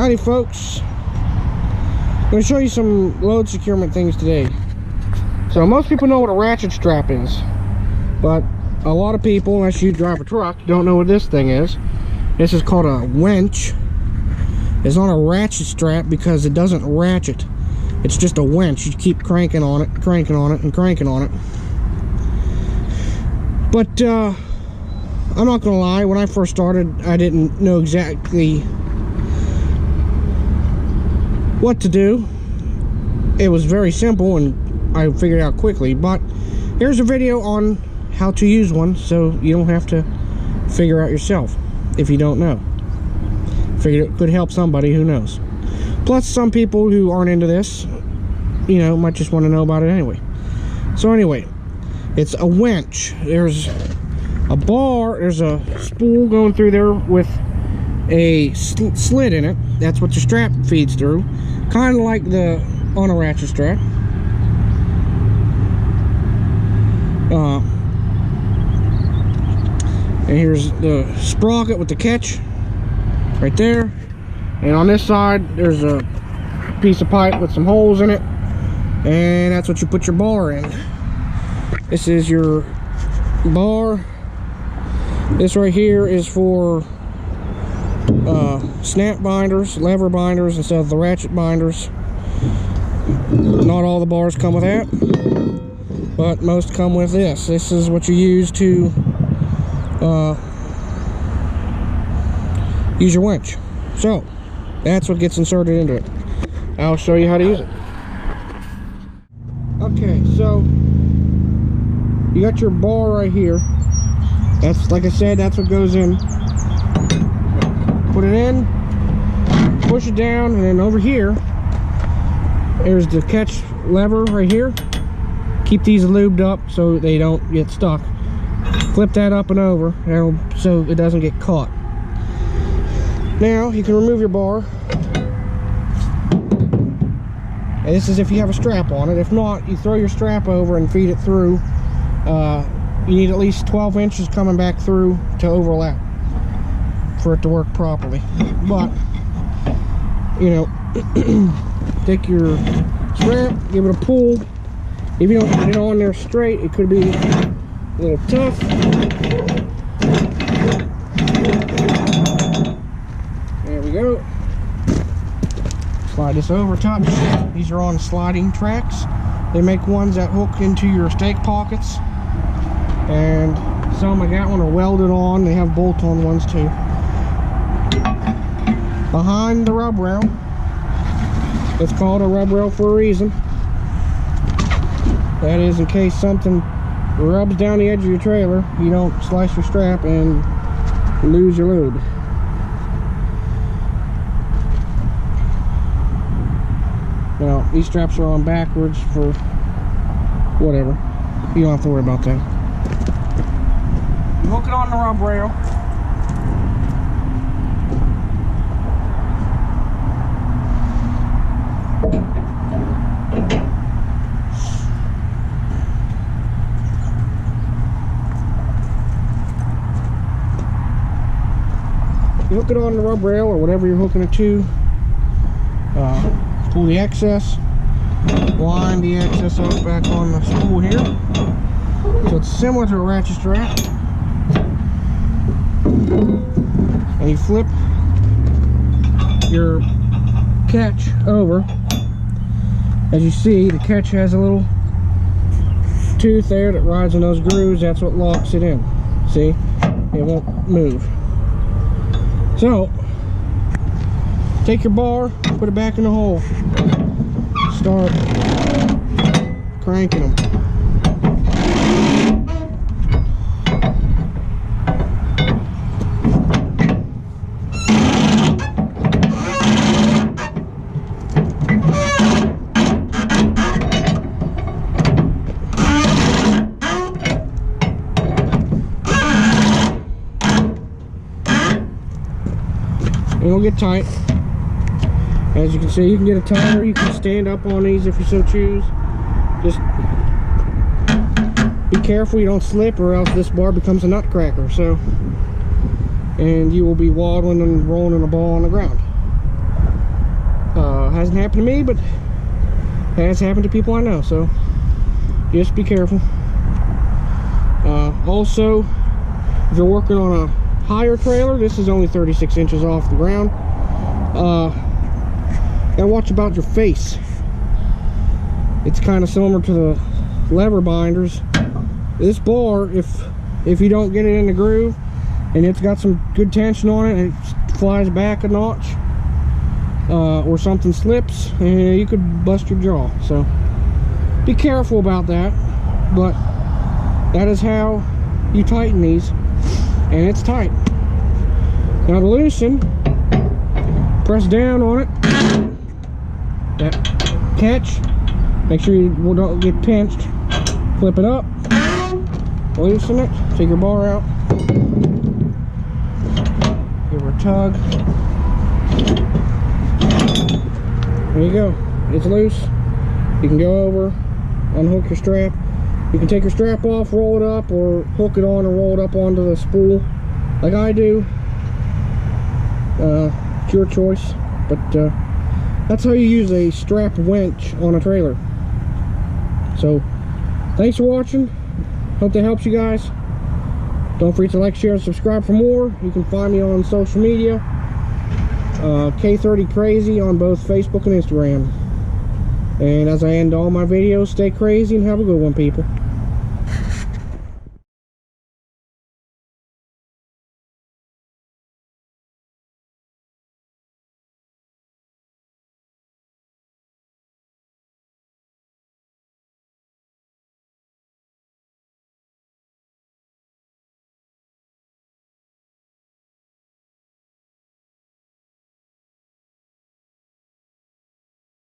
Howdy folks, I'm going to show you some load securement things today. So most people know what a ratchet strap is, but a lot of people, unless you drive a truck, don't know what this thing is. This is called a winch. It's not a ratchet strap because it doesn't ratchet. It's just a winch. You keep cranking on it, cranking on it, and cranking on it. But I'm not gonna lie, when I first started, I didn't know exactly what to do. It was very simple and I figured it out quickly, but here's a video on how to use one so you don't have to figure out yourself if you don't know. Figured it could help somebody who knows. Plus, some people who aren't into this, you know, might just want to know about it anyway. So anyway, it's a winch. There's a bar, there's a spool going through there with a slit in it. That's what the strap feeds through, kind of like the on a ratchet strap. And here's the sprocket with the catch right there, and on this side there's a piece of pipe with some holes in it, and that's what you put your bar in. This is your bar. This right here is for snap binders, lever binders instead of the ratchet binders. Not all the bars come with that, but most come with this. This is what you use to use your winch. So that's what gets inserted into it. I'll show you how to use it. Okay, so you got your bar right here. That's, like I said, that's what goes in. Put it in, push it down, and then over here there's the catch lever right here. Keep these lubed up so they don't get stuck. Flip that up and over so it doesn't get caught. Now you can remove your bar. And this is if you have a strap on it. If not, you throw your strap over and feed it through. You need at least 12 inches coming back through to overlap for it to work properly. But, you know, take your strap, give it a pull. If you don't get it on there straight, it could be a little tough. There we go. Slide this over top. These are on sliding tracks. They make ones that hook into your stake pockets, and some I got one are welded on. They have bolt-on ones too. Behind the rub rail, it's called a rub rail for a reason. That is in case something rubs down the edge of your trailer, you don't slice your strap and lose your load. Now, these straps are on backwards for whatever. You don't have to worry about that. You hook it on the rub rail. You hook it on the rub rail or whatever you're hooking it to. Pull the excess, line the excess up back on the spool here. So it's similar to a ratchet strap. And you flip your catch over. As you see, the catch has a little tooth there that rides in those grooves. That's what locks it in. See? It won't move. So, take your bar, put it back in the hole. Start cranking them. It'll get tight. As you can see, you can get a tighter. You can stand up on these if you so choose. Just be careful you don't slip, or else this bar becomes a nutcracker. So, and you will be waddling and rolling in a ball on the ground. Hasn't happened to me, but has happened to people I know, so just be careful. Also, if you're working on a higher trailer, this is only 36 inches off the ground. Gotta watch about your face. It's kind of similar to the lever binders. This bar, if you don't get it in the groove and it's got some good tension on it and it flies back a notch, or something slips, and you could bust your jaw. So be careful about that, but that is how you tighten these, and it's tight. Now to loosen, press down on it, that catch, make sure you don't get pinched, flip it up, loosen it, take your bar out, give her a tug. There you go, it's loose. You can go over, unhook your strap. You can take your strap off, roll it up, or hook it on and roll it up onto the spool like I do. It's your choice, but that's how you use a strap winch on a trailer. So thanks for watching, hope that helps you guys. Don't forget to like, share, and subscribe for more. You can find me on social media, K30 Crazy on both Facebook and Instagram. And as I end all my videos, stay crazy and have a good one, people.